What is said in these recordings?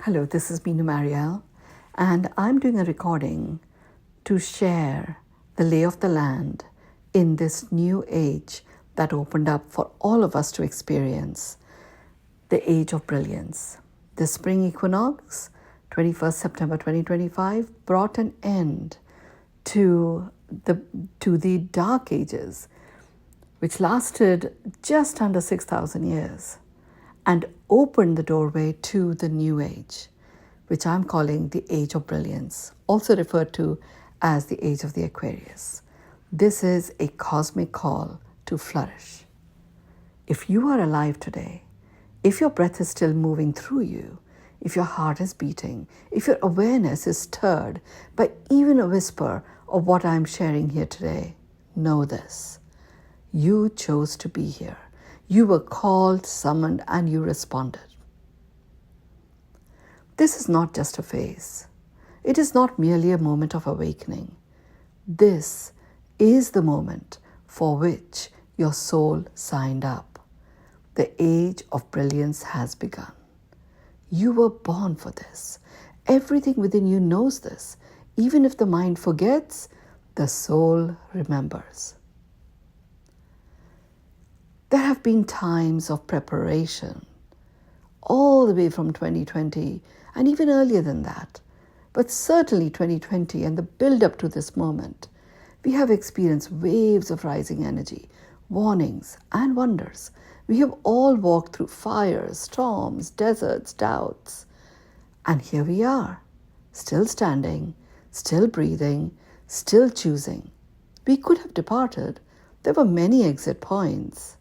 Hello, this is Meenu Marielle, and I'm doing a recording to share the lay of the land in this new age that opened up for all of us to experience, the age of brilliance. The spring equinox, 21st September 2025, brought an end to the dark ages, which lasted just under 6,000 years, and opened the doorway to the new age, which I'm calling the age of brilliance, also referred to as the age of the Aquarius. This is a cosmic call to flourish. If you are alive today, if your breath is still moving through you, if your heart is beating, if your awareness is stirred by even a whisper of what I'm sharing here today, know this: you chose to be here. You were called, summoned, and you responded. This is not just a phase. It is not merely a moment of awakening. This is the moment for which your soul signed up. The age of brilliance has begun. You were born for this. Everything within you knows this. Even if the mind forgets, the soul remembers. There have been times of preparation, all the way from 2020 and even earlier than that. But certainly 2020 and the build-up to this moment, we have experienced waves of rising energy, warnings and wonders. We have all walked through fires, storms, deserts, doubts. And here we are, still standing, still breathing, still choosing. We could have departed. There were many exit points.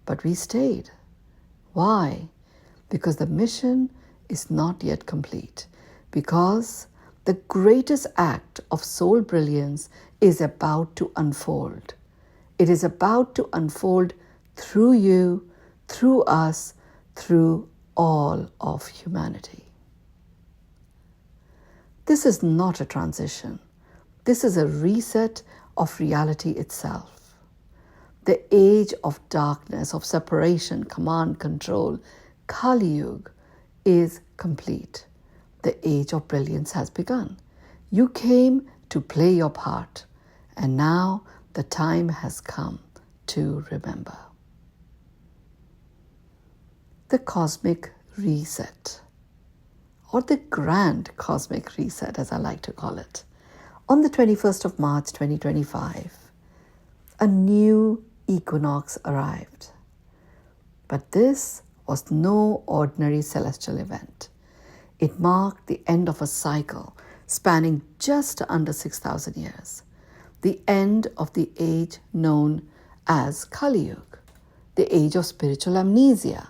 But we stayed. Why? Because the mission is not yet complete. Because the greatest act of soul brilliance is about to unfold. It is about to unfold through you, through us, through all of humanity. This is not a transition. This is a reset of reality itself. The age of darkness, of separation, command, control, Kali Yuga, is complete. The age of brilliance has begun. You came to play your part, and now the time has come to remember. The cosmic reset, or the grand cosmic reset, as I like to call it. On the 21st of March 2025, a new equinox arrived. But this was no ordinary celestial event. It marked the end of a cycle spanning just under 6,000 years, the end of the age known as Kali Yuga, the age of spiritual amnesia,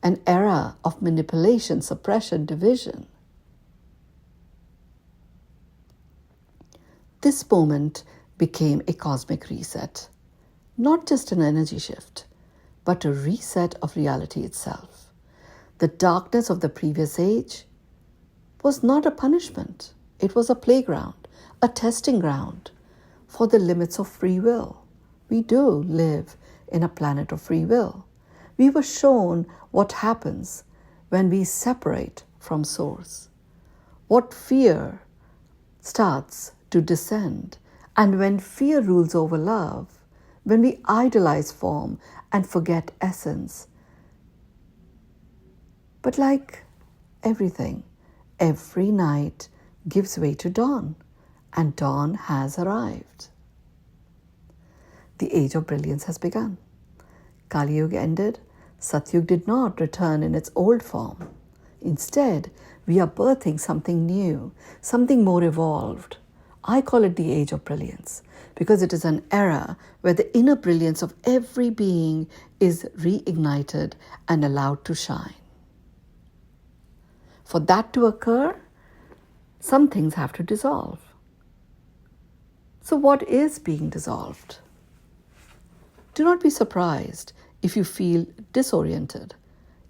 an era of manipulation, suppression, division. This moment became a cosmic reset. Not just an energy shift, but a reset of reality itself. The darkness of the previous age was not a punishment. It was a playground, a testing ground for the limits of free will. We do live in a planet of free will. We were shown what happens when we separate from Source, what fear starts to descend, and when fear rules over love, when we idolize form and forget essence. But like everything, every night gives way to dawn, and dawn has arrived. The age of brilliance has begun. Kali Yuga ended. Satyuga did not return in its old form. Instead, we are birthing something new, something more evolved. I call it the age of brilliance because it is an era where the inner brilliance of every being is reignited and allowed to shine. For that to occur, some things have to dissolve. So what is being dissolved? Do not be surprised if you feel disoriented,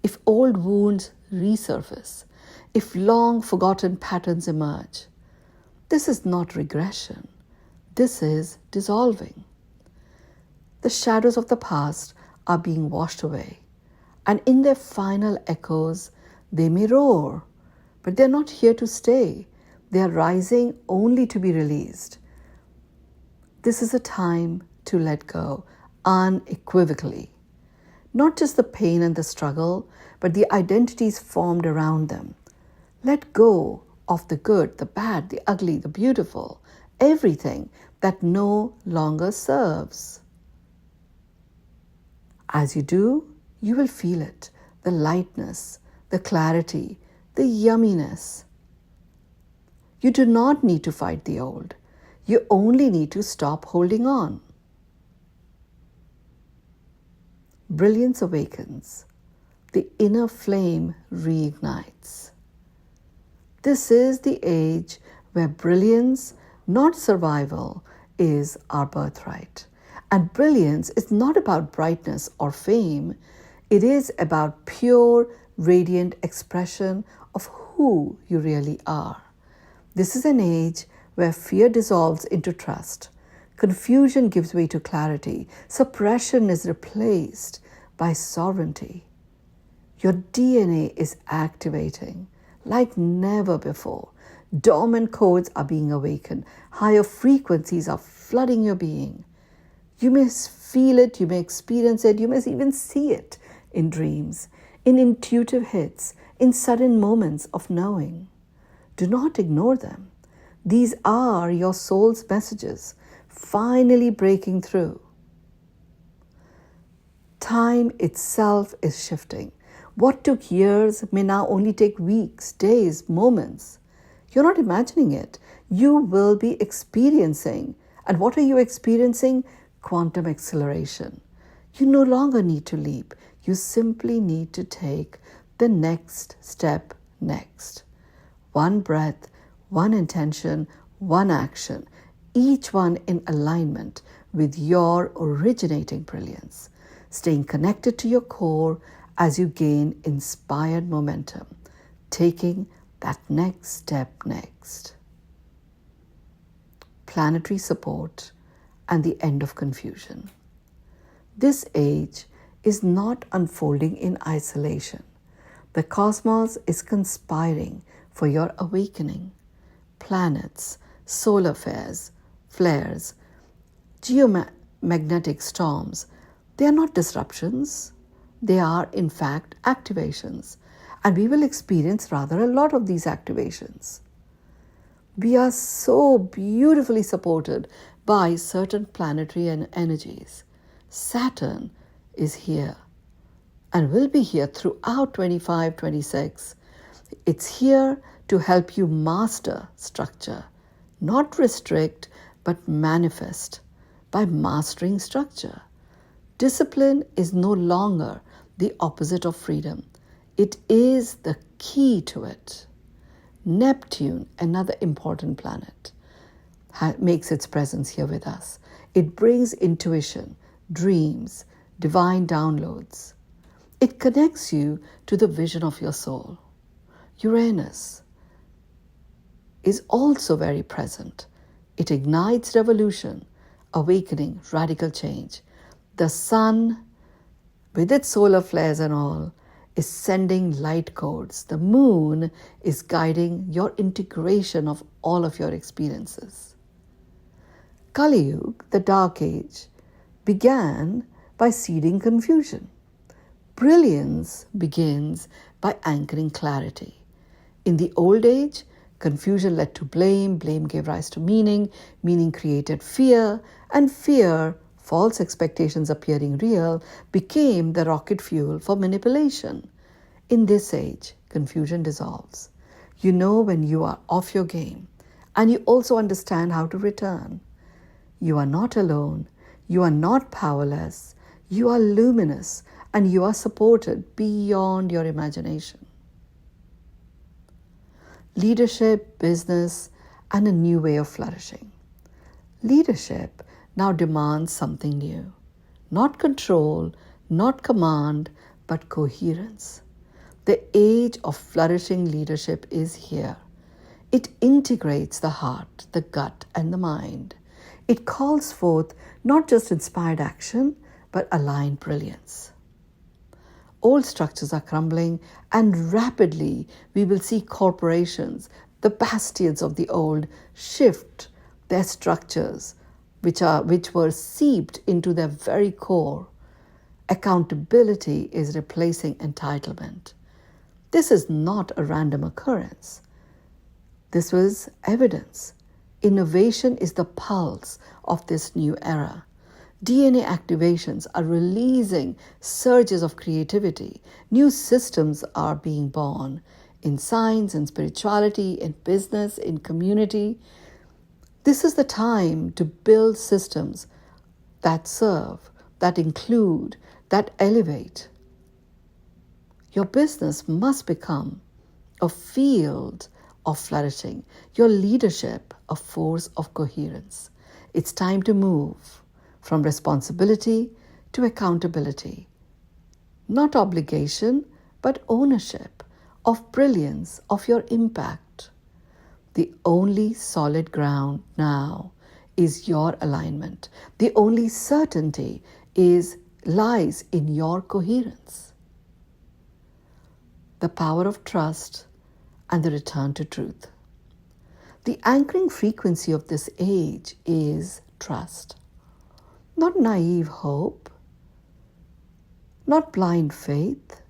if old wounds resurface, if long forgotten patterns emerge. This is not regression. This is dissolving. The shadows of the past are being washed away, and in their final echoes, they may roar, but they're not here to stay. They are rising only to be released. This is a time to let go unequivocally. Not just the pain and the struggle, but the identities formed around them. Let go of the good, the bad, the ugly, the beautiful, everything that no longer serves. As you do, you will feel it, the lightness, the clarity, the yumminess. You do not need to fight the old. You only need to stop holding on. Brilliance awakens. The inner flame reignites. This is the age where brilliance, not survival, is our birthright. And brilliance is not about brightness or fame. It is about pure, radiant expression of who you really are. This is an age where fear dissolves into trust, confusion gives way to clarity, suppression is replaced by sovereignty. Your DNA is activating like never before. Dormant codes are being awakened. Higher frequencies are flooding your being. You may feel it, you may experience it, you may even see it in dreams, in intuitive hits, in sudden moments of knowing. Do not ignore them. These are your soul's messages, finally breaking through. Time itself is shifting. What took years may now only take weeks, days, moments. You're not imagining it. You will be experiencing. And what are you experiencing? Quantum acceleration. You no longer need to leap. You simply need to take the next step next. One breath, one intention, one action, each one in alignment with your originating brilliance, staying connected to your core as you gain inspired momentum, taking that next step next. Planetary support and the end of confusion. This age is not unfolding in isolation. The cosmos is conspiring for your awakening. Planets, solar flares, geomagnetic storms, they are not disruptions. They are, in fact, activations. And we will experience rather a lot of these activations. We are so beautifully supported by certain planetary energies. Saturn is here and will be here throughout 25-26. It's here to help you master structure, not restrict, but manifest by mastering structure. Discipline is no longer the opposite of freedom. It is the key to it. Neptune, another important planet, makes its presence here with us. It brings intuition, dreams, divine downloads. It connects you to the vision of your soul. Uranus is also very present. It ignites revolution, awakening, radical change. The sun, with its solar flares and all, is sending light codes. The moon is guiding your integration of all of your experiences. Kali Yuga, the dark age, began by seeding confusion. Brilliance begins by anchoring clarity. In the old age, confusion led to blame, blame gave rise to meaning, meaning created fear, and fear, false expectations appearing real, became the rocket fuel for manipulation. In this age, confusion dissolves. You know when you are off your game, and you also understand how to return. You are not alone, you are not powerless, you are luminous, and you are supported beyond your imagination. Leadership, business, and a new way of flourishing. Leadership now demands something new. Not control, not command, but coherence. The age of flourishing leadership is here. It integrates the heart, the gut, and the mind. It calls forth not just inspired action, but aligned brilliance. Old structures are crumbling, and rapidly we will see corporations, the bastions of the old, shift their structures, which were seeped into their very core. Accountability is replacing entitlement. This is not a random occurrence. This was evidence. Innovation is the pulse of this new era. DNA activations are releasing surges of creativity. New systems are being born in science, in spirituality, in business, in community. This is the time to build systems that serve, that include, that elevate. Your business must become a field of flourishing, your leadership a force of coherence. It's time to move from responsibility to accountability. Not obligation, but ownership of brilliance, of your impact. The only solid ground now is your alignment. The only certainty lies in your coherence. The power of trust and the return to truth. The anchoring frequency of this age is trust. Not naive hope, not blind faith,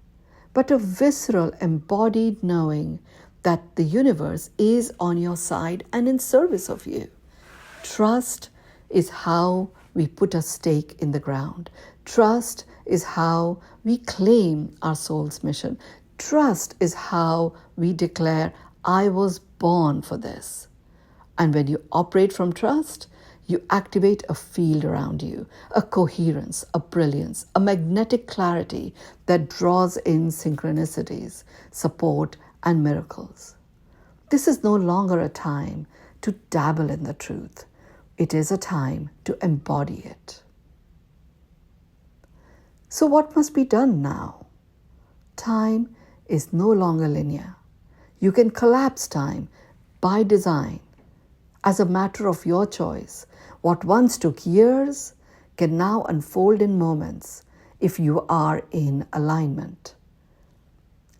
but a visceral, embodied knowing that the universe is on your side and in service of you. Trust is how we put a stake in the ground. Trust is how we claim our soul's mission. Trust is how we declare, I was born for this. And when you operate from trust, you activate a field around you, a coherence, a brilliance, a magnetic clarity that draws in synchronicities, support, and miracles. This is no longer a time to dabble in the truth. It is a time to embody it. So what must be done now? Time is no longer linear. You can collapse time by design as a matter of your choice. What once took years can now unfold in moments if you are in alignment.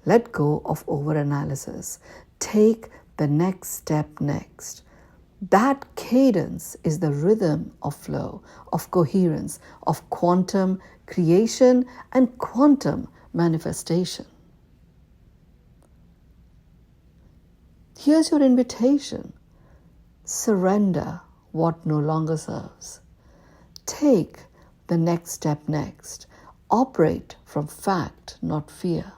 Let go of overanalysis. Take the next step next. That cadence is the rhythm of flow, of coherence, of quantum creation and quantum manifestation. Here's your invitation. Surrender what no longer serves. Take the next step next. Operate from fact, not fear.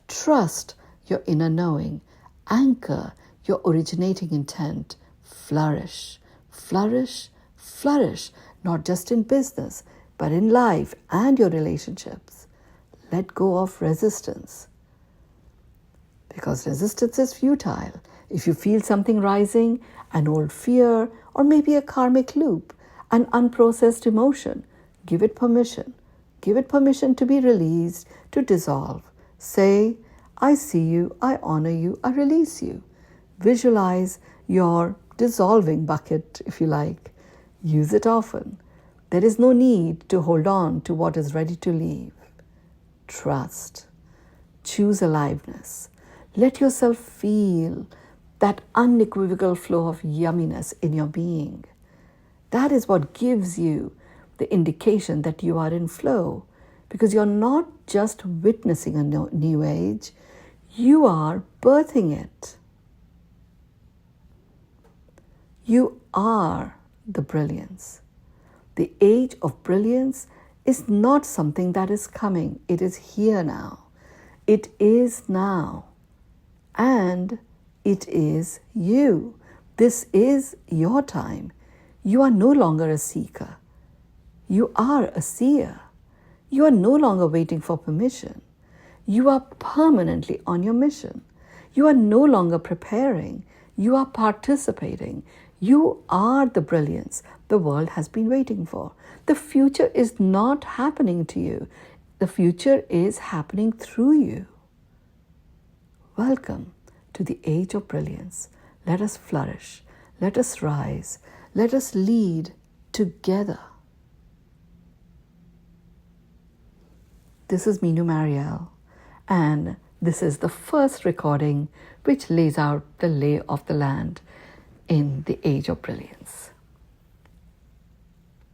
Trust your inner knowing. Anchor your originating intent. Flourish, flourish, flourish, not just in business, but in life and your relationships. Let go of resistance, because resistance is futile. If you feel something rising, an old fear, or maybe a karmic loop, an unprocessed emotion, give it permission. Give it permission to be released, to dissolve. Say, I see you, I honor you, I release you. Visualize your dissolving bucket, if you like. Use it often. There is no need to hold on to what is ready to leave. Trust. Choose aliveness. Let yourself feel that unequivocal flow of yumminess in your being. That is what gives you the indication that you are in flow, because you're not just witnessing a new age, you are birthing it. You are the brilliance. The age of brilliance is not something that is coming. It is here now. It is now. And it is you. This is your time. You are no longer a seeker. You are a seer. You are no longer waiting for permission. You are permanently on your mission. You are no longer preparing. You are participating. You are the brilliance the world has been waiting for. The future is not happening to you. The future is happening through you. Welcome to the age of brilliance. Let us flourish. Let us rise. Let us lead together. This is Meenu Marielle. and this is the first recording which lays out the lay of the land in the age of brilliance.